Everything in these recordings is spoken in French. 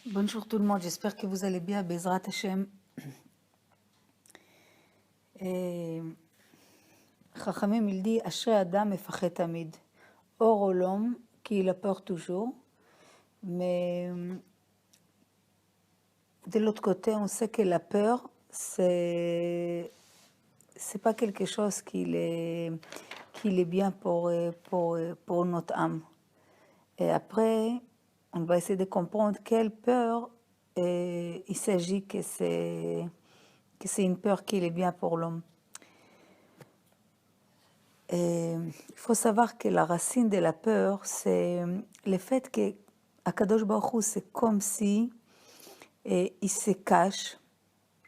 Bonjour tout le monde, j'espère que vous allez bien, Bezrat Hashem. Chachamim, il dit, Ashrei Adam mefachet tamid. Or l'homme, qui il a peur toujours, mais de l'autre côté, on sait que la peur, c'est pas quelque chose qu'il est bien pour notre âme. Et après, on va essayer de comprendre quelle peur il s'agit que c'est une peur qui est bien pour l'homme. Il faut savoir que la racine de la peur, c'est le fait que Akadosh Baruch Hu, c'est comme si il se cache,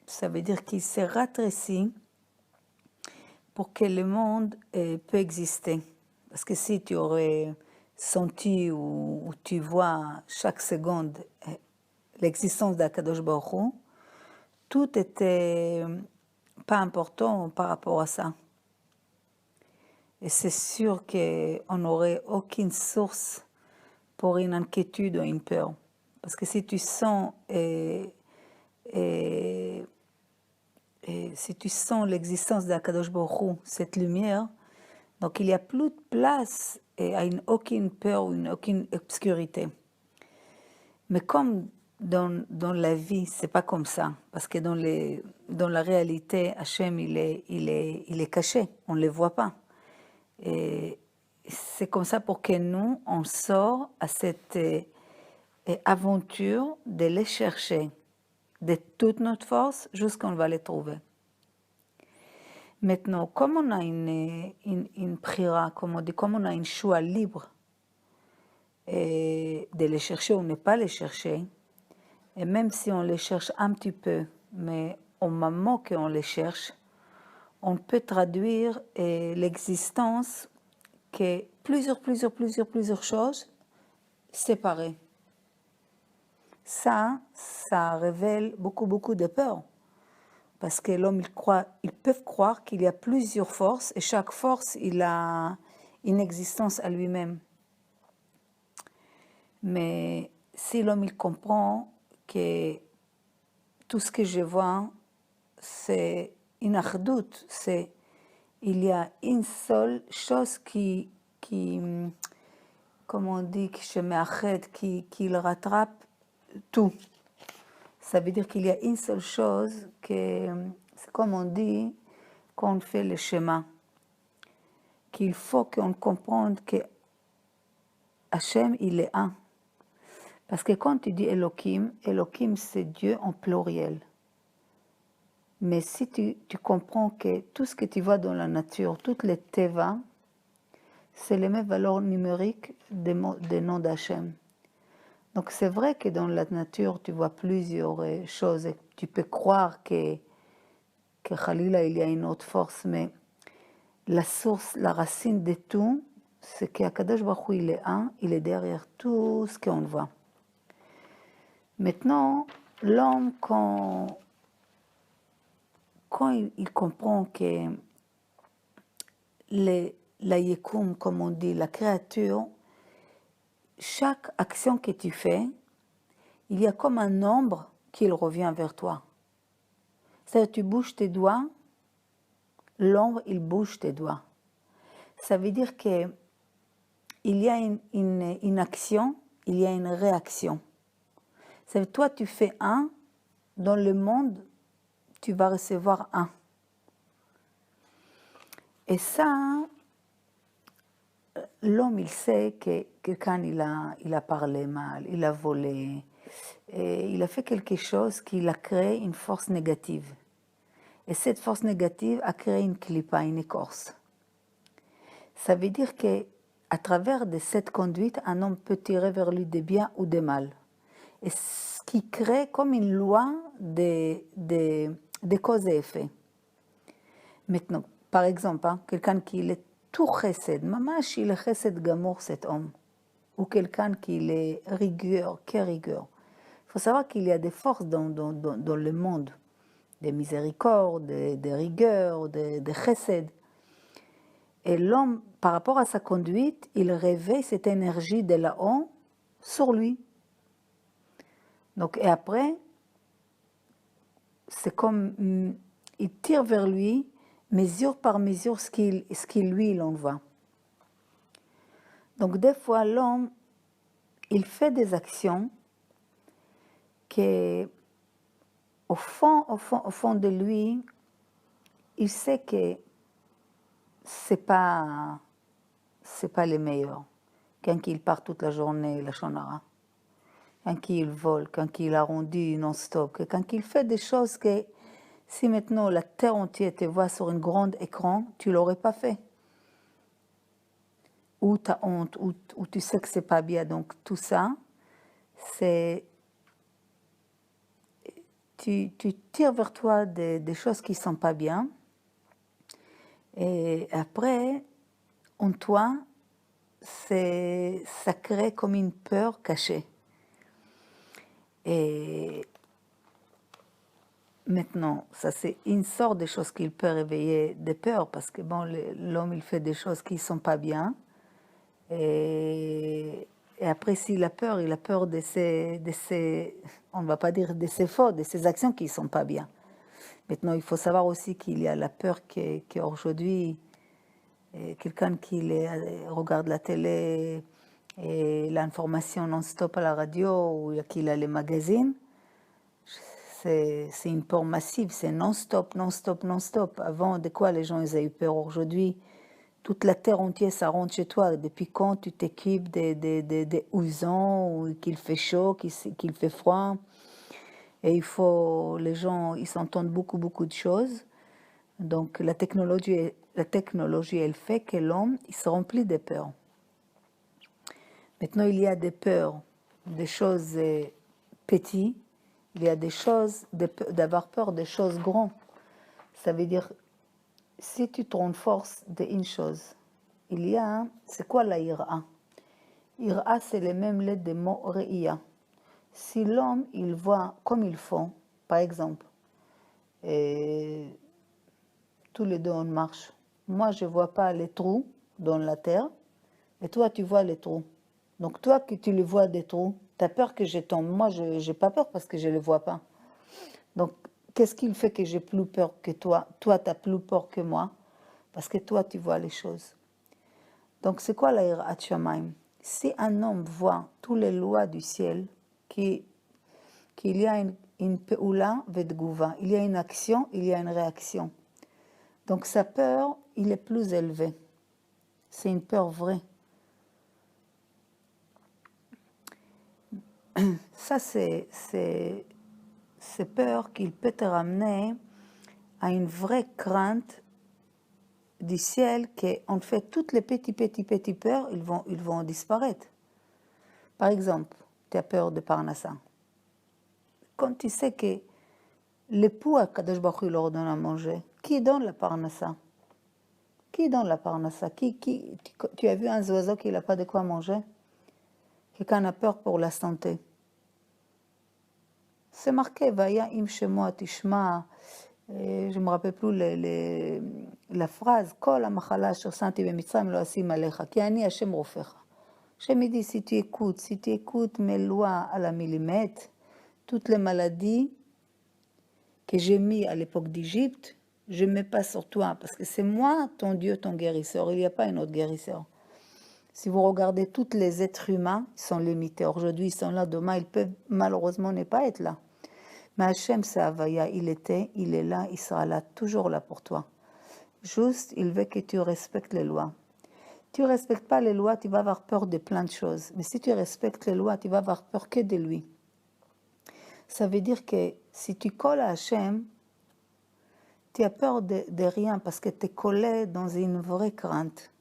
ça veut dire qu'il s'est rétréci pour que le monde peut exister. Parce que si tu aurais senti ou tu vois chaque seconde l'existence d'Akadosh Baruch Hu, tout était pas important par rapport à ça. Et c'est sûr qu'on n'aurait aucune source pour une inquiétude ou une peur. Parce que si tu sens si tu sens l'existence d'Akadosh Baruch Hu, cette lumière, donc il n'y a plus de place à aucune peur ou aucune obscurité. Mais comme dans la vie, c'est pas comme ça, parce que dans la réalité, Hachem, il est caché, on ne le voit pas. Et c'est comme ça pour que nous, on sort à cette aventure de les chercher de toute notre force jusqu'à on va les trouver. Maintenant, comme on a une prière, comme on dit, comme on a une choix libre de les chercher ou ne pas les chercher, et même si on les cherche un petit peu, mais au moment qu'on les cherche, on peut traduire l'existence que plusieurs choses séparées. Ça révèle beaucoup de peur. Parce que l'homme, ils peuvent croire qu'il y a plusieurs forces et chaque force, il a une existence à lui-même. Mais si l'homme, il comprend que tout ce que je vois, c'est une achdout, il y a une seule chose qui comme on dit, qui le rattrape tout. Ça veut dire qu'il y a une seule chose que, c'est comme on dit, qu'on fait le schéma. Qu'il faut qu'on comprenne que Hachem, il est un. Parce que quand tu dis Elohim, Elohim c'est Dieu en pluriel. Mais si tu comprends que tout ce que tu vois dans la nature, toutes les teva, c'est les mêmes valeurs numériques des noms d'Hachem. Donc c'est vrai que dans la nature, tu vois plusieurs choses et tu peux croire que Khalila, il y a une autre force, mais la source, la racine de tout, c'est qu'Akadosh Baruch Hu, il est un, il est derrière tout ce qu'on voit. Maintenant, l'homme, quand il comprend que la yekum, comme on dit, la créature, chaque action que tu fais, il y a comme un nombre qui revient vers toi. C'est-à-dire, tu bouges tes doigts, l'ombre, il bouge tes doigts. Ça veut dire que il y a une action, il y a une réaction. Ça veut dire, toi, tu fais un, dans le monde, tu vas recevoir un. Et ça, l'homme, il sait que quelqu'un, il a parlé mal, il a volé, et il a fait quelque chose qui a créé une force négative. Et cette force négative a créé une clipa, une écorce. Ça veut dire que à travers de cette conduite, un homme peut tirer vers lui des biens ou des mal. Et ce qui crée comme une loi des causes et effets. Maintenant, par exemple, quelqu'un qui est tout chesed, mamash, il est chesed gamour cet homme. Ou quelqu'un qui est rigueur, rigueur. Il faut savoir qu'il y a des forces dans le monde, des miséricordes, des rigueurs, des chesed. Et l'homme, par rapport à sa conduite, il réveille cette énergie de là-haut sur lui. Donc, et après, c'est comme, il tire vers lui, mesure par mesure ce qu'il lui, il envoie. Donc, des fois, l'homme, il fait des actions qui, au fond de lui, il sait que c'est pas les meilleurs. Quand il part toute la journée, la shonara. Quand il vole, quand il arrondit non-stop, quand il fait des choses que si maintenant la terre entière te voit sur un grand écran, tu l'aurais pas fait. Ou tu as honte, ou tu sais que c'est pas bien. Donc tout ça, c'est... Tu tires vers toi des choses qui sont pas bien. Et après, en toi, ça crée comme une peur cachée. Et maintenant, ça c'est une sorte de choses qui peut réveiller des peurs, parce que bon, l'homme il fait des choses qui ne sont pas bien. Et après, s'il a peur, il a peur de ses, on ne va pas dire de ses fautes, de ses actions qui ne sont pas bien. Maintenant, il faut savoir aussi qu'il y a la peur qu'aujourd'hui, quelqu'un qui regarde la télé et l'information non-stop à la radio ou qu'il a les magazines, c'est une peur massive, c'est non-stop, non-stop, non-stop. Avant, de quoi les gens ils avaient eu peur? Aujourd'hui, toute la terre entière, ça rentre chez toi. Depuis quand tu t'équipes des housons, ou qu'il fait chaud, qu'il fait froid? Et les gens, ils s'entendent beaucoup, beaucoup de choses. Donc la technologie, elle fait que l'homme, il se remplit de peurs. Maintenant, il y a des peurs, des choses petites. Il y a des choses, d'avoir peur des choses grandes. Ça veut dire, si tu te renforces d'une chose, c'est quoi la ira? Ira, c'est les mêmes lettres des mots re'ia. Si l'homme, il voit comme ils font, par exemple, et tous les deux on marche. Moi, je ne vois pas les trous dans la terre, et toi, tu vois les trous. Donc toi, que tu les vois des trous, tu as peur que je tombe. Moi, je n'ai pas peur parce que je ne les vois pas. Donc, qu'est-ce qui fait que j'ai plus peur que toi? Toi, tu as plus peur que moi, parce que toi, tu vois les choses. Donc, c'est quoi la hirat shamayim? Si un homme voit toutes les lois du ciel, qu'il y a une pe'ula vedgouva, il y a une action, il y a une réaction. Donc, sa peur, il est plus élevé. C'est une peur vraie. Ça, c'est peur qu'il peut te ramener à une vraie crainte du ciel, qu'en fait, toutes les petits peurs, ils vont disparaître. Par exemple, tu as peur de Parnassa. Quand tu sais que l'époux à Kadosh Baruch Hu leur donne à manger, qui donne la Parnassa? Qui donne la Parnassa? Tu as vu un oiseau qui n'a pas de quoi manger? Quelqu'un a peur pour la santé. C'est marqué, Vaya im shemo tishma. Je ne me rappelle plus la phrase, Kol המחלה אשר שמתי במצרים לא אשים עליך, כי אני השם רופאך. Hashem dit, si tu écoutes mes lois à la millimètre, toutes les maladies que j'ai mis à l'époque d'Égypte, je ne mets pas sur toi, parce que c'est moi, ton Dieu, ton guérisseur. Il n'y a pas un autre guérisseur. Si vous regardez tous les êtres humains, ils sont limités. Aujourd'hui, ils sont là, demain, ils peuvent malheureusement ne pas être là. Mais Hachem, c'est Havaya, il est là, il sera là, toujours là pour toi. Juste, il veut que tu respectes les lois. Tu ne respectes pas les lois, tu vas avoir peur de plein de choses. Mais si tu respectes les lois, tu vas avoir peur que de lui. Ça veut dire que si tu colles à Hachem, tu as peur de rien parce que tu es collé dans une vraie crainte.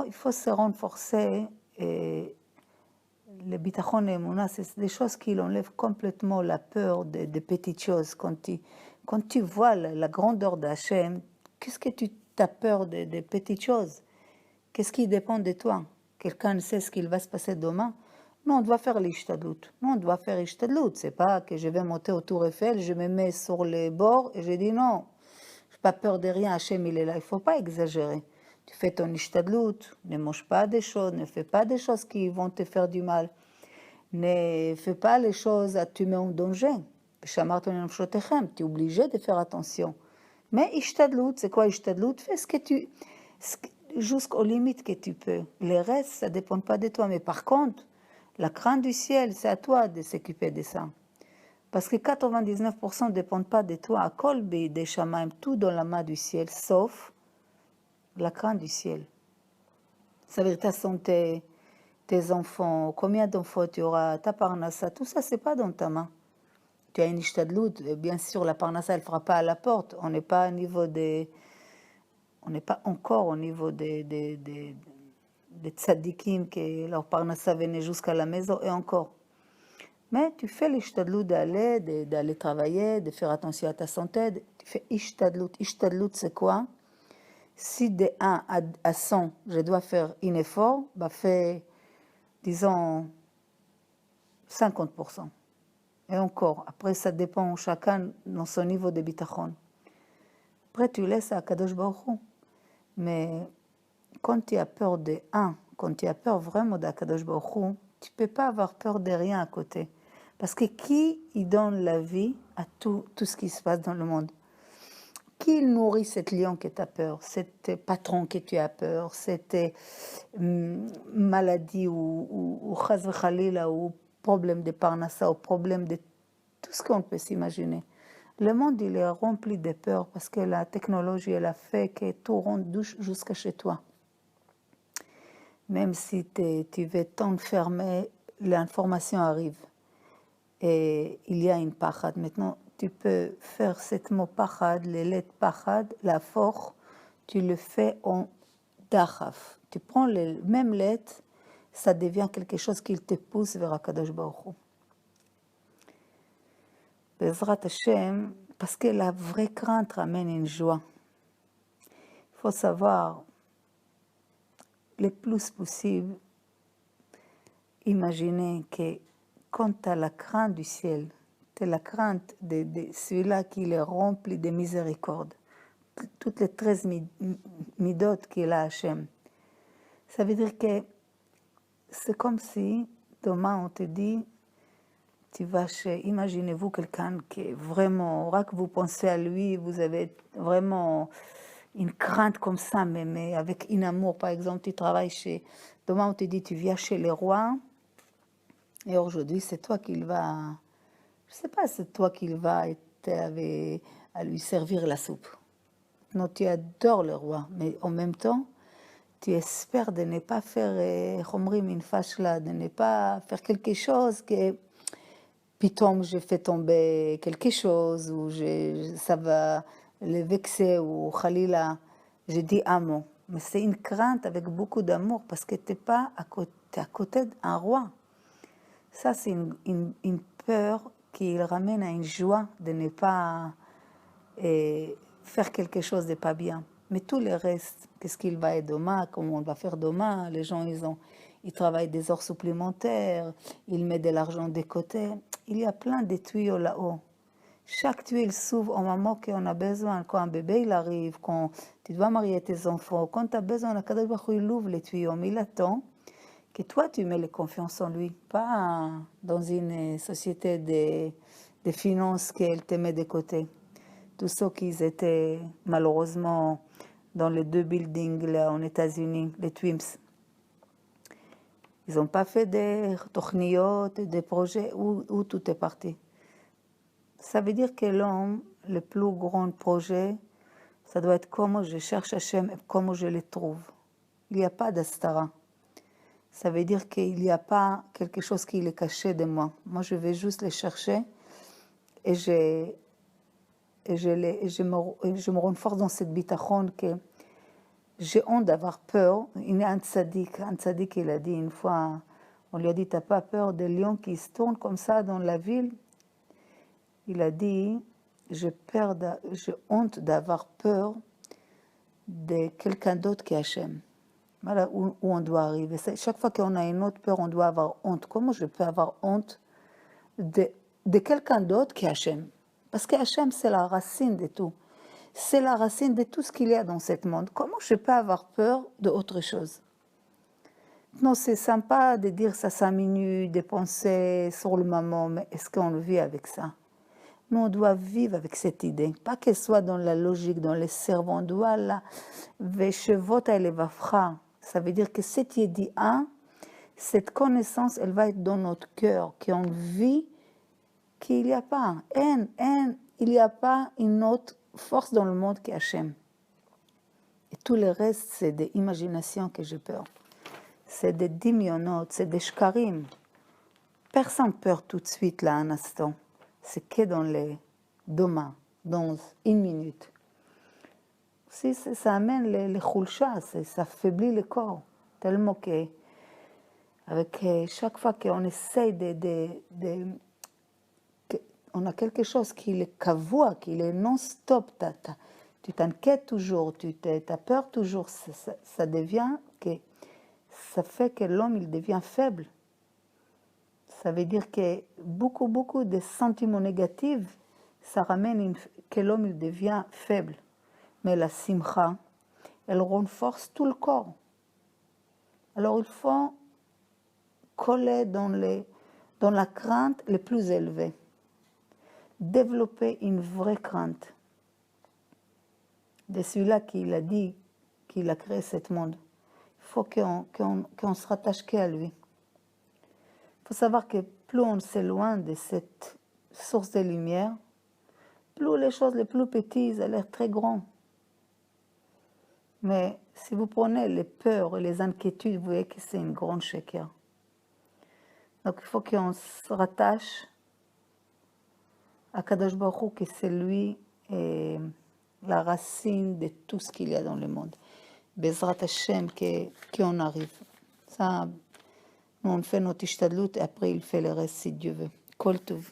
Il faut se renforcer. Et le bitachon et Emouna, c'est des choses qui enlèvent complètement la peur des petites choses. Quand tu vois la grandeur d'Hachem, qu'est-ce que tu as peur des petites choses? Qu'est-ce qui dépend de toi? Quelqu'un sait ce qu'il va se passer demain? Non, on doit faire l'ishtadlout. Non, on doit faire l'ishtadlout. C'est pas que je vais monter au Tour Eiffel, je me mets sur les bords et je dis non, je n'ai pas peur de rien, Hachem il est là. Il ne faut pas exagérer. Tu fais ton ishtadlout, ne mange pas des choses, ne fais pas des choses qui vont te faire du mal. Ne fais pas les choses à tu mets en danger. Tu es obligé de faire attention. Mais ishtadlout, c'est quoi ishtadlout? Fais ce que tu... jusqu'aux limites que tu peux. Le reste, ça ne dépend pas de toi. Mais par contre, la crainte du ciel, c'est à toi de s'occuper de ça. Parce que 99% ne dépendent pas de toi. À Kolbi, des Shamaim, tout dans la main du ciel, sauf la crainte du ciel. Ça veut dire ta santé, tes enfants, combien d'enfants tu auras, ta parnassa, tout ça, c'est pas dans ta main. Tu as une ishtadlout, bien sûr, la parnassa, elle ne fera pas à la porte. On n'est pas au niveau des... On n'est pas encore au niveau des tzadikim, que leur parnassa venait jusqu'à la maison, et encore. Mais tu fais l'ishtadlout d'aller travailler, de faire attention à ta santé. Tu fais ishtadlout. Ishtadlout, c'est quoi? Si de 1 à 100, je dois faire un effort, bah fais, disons, 50%. Et encore, après, ça dépend chacun dans son niveau de bitachon. Après, tu laisses à Kadosh Baruch Hu. Mais quand tu as peur de 1, quand tu as peur vraiment d'Akadosh Baruch Hu, tu ne peux pas avoir peur de rien à côté. Parce que qui y donne la vie à tout ce qui se passe dans le monde? Qui nourrit cette lion que tu as peur, cet patron que tu as peur, cette maladie ou chas v'chalila ou problème de parnassa ou problème de tout ce qu'on peut s'imaginer. Le monde, il est rempli de peur parce que la technologie, elle a fait que tout rentre jusqu'à chez toi. Même si tu veux t'enfermer, l'information arrive. Et il y a une pachad. Maintenant, tu peux faire cette mot pachad, les lettres pachad, la force, tu le fais en dachaf. Tu prends les mêmes lettres, ça devient quelque chose qui te pousse vers Akadosh Baruch Hu. Bezrat Hashem, parce que la vraie crainte ramène une joie. Il faut savoir, le plus possible, imaginer que quand tu as la crainte du ciel, tu as la crainte de celui-là qui est rempli de miséricorde, toutes les 13 midot qu'il a Hachem. Ça veut dire que c'est comme si, demain on te dit, tu vas chez, imaginez-vous quelqu'un qui est vraiment, que vous pensez à lui, vous avez vraiment une crainte comme ça, mais avec un amour, par exemple, tu travailles chez, demain on te dit, tu viens chez les rois, et aujourd'hui c'est toi qui va, je sais pas, c'est toi qui va à lui servir la soupe. Non, tu adores le roi, mais en même temps, tu espères de ne pas faire, une fâche là, de ne pas faire quelque chose que Pitom, j'ai fait tomber quelque chose, ou ça va le vexer, ou khalila, j'ai dit un mot. Mais c'est une crainte avec beaucoup d'amour, parce que tu n'es pas à côté d'un roi. Ça, c'est une peur qui ramène à une joie de ne pas faire quelque chose de pas bien. Mais tout le reste, qu'est-ce qu'il va être demain, comment on va faire demain, les gens, ils travaillent des heures supplémentaires, ils mettent de l'argent de côté. Il y a plein de tuyaux là-haut. Chaque tuyau, il s'ouvre au moment qu'on a besoin. Quand un bébé, il arrive, quand tu dois marier tes enfants, quand tu as besoin, la Kadosh Baruch Hu, il ouvre les tuyaux, mais il attend que toi, tu mets la confiance en lui, pas dans une société de finances qu'elle te met de côté. Tous ceux qui étaient malheureusement dans les 2 buildings là, aux États-Unis, les Twins, ils n'ont pas fait des tochniyot, des projets où tout est parti. Ça veut dire que l'homme, le plus grand projet, ça doit être comment je cherche Hachem et comment je le trouve. Il n'y a pas d'astara. Ça veut dire qu'il n'y a pas quelque chose qui est caché de moi. Moi, je vais juste le chercher et je me renforce dans cette bitachon que j'ai honte d'avoir peur. Il y a un tzaddik, il a dit une fois, on lui a dit, t'as pas peur des lions qui se tournent comme ça dans la ville? Il a dit, j'ai honte d'avoir peur de quelqu'un d'autre qui Hachem. Voilà où on doit arriver. Chaque fois qu'on a une autre peur, on doit avoir honte. Comment je peux avoir honte de quelqu'un d'autre qui Hachem? Parce que Hachem, c'est la racine de tout. C'est la racine de tout ce qu'il y a dans ce monde. Comment je peux avoir peur d'autre chose? Non, c'est sympa de dire ça 5 minutes, de penser sur le moment, mais est-ce qu'on le vit avec ça? Nous, on doit vivre avec cette idée, pas qu'elle soit dans la logique, dans le cerveau, on doit la Veshevot Elevavcha. Ça veut dire que cette idée, cette connaissance, elle va être dans notre cœur, qu'on vit qu'il n'y a pas, il n'y a pas une autre force dans le monde qui Hachem. Et tout le reste, c'est des imaginations que j'ai peur. C'est des dimyonotes, c'est des shkarim. Personne peur tout de suite, là, un instant. C'est que dans les demain, dans une minute. Si ça amène les khulcha, ça affaiblit le corps. Tellement que, avec chaque fois qu'on essaye on a quelque chose qui est kavua, qui est non-stop, tu t'inquiètes toujours, tu as peur toujours, ça devient que, ça fait que l'homme, il devient faible. Ça veut dire que beaucoup de sentiments négatifs, ça ramène que l'homme, il devient faible. Mais la simcha, elle renforce tout le corps. Alors il faut coller dans la crainte les plus élevée. Développer une vraie crainte de celui-là qui a dit qu'il a créé ce monde. Il faut qu'on se rattache qu'à lui. Il faut savoir que plus on s'éloigne de cette source de lumière, plus les choses les plus petites ont l'air très grandes. Mais si vous prenez les peurs et les inquiétudes, vous voyez que c'est une grande shaker. Donc il faut qu'on se rattache à Kadosh Baruch Hu, que c'est lui la racine de tout ce qu'il y a dans le monde. Bezrat Hashem, qu'on arrive. Ça, nous on fait notre ishtadlut et après il fait le reste si Dieu veut. Kol Tov.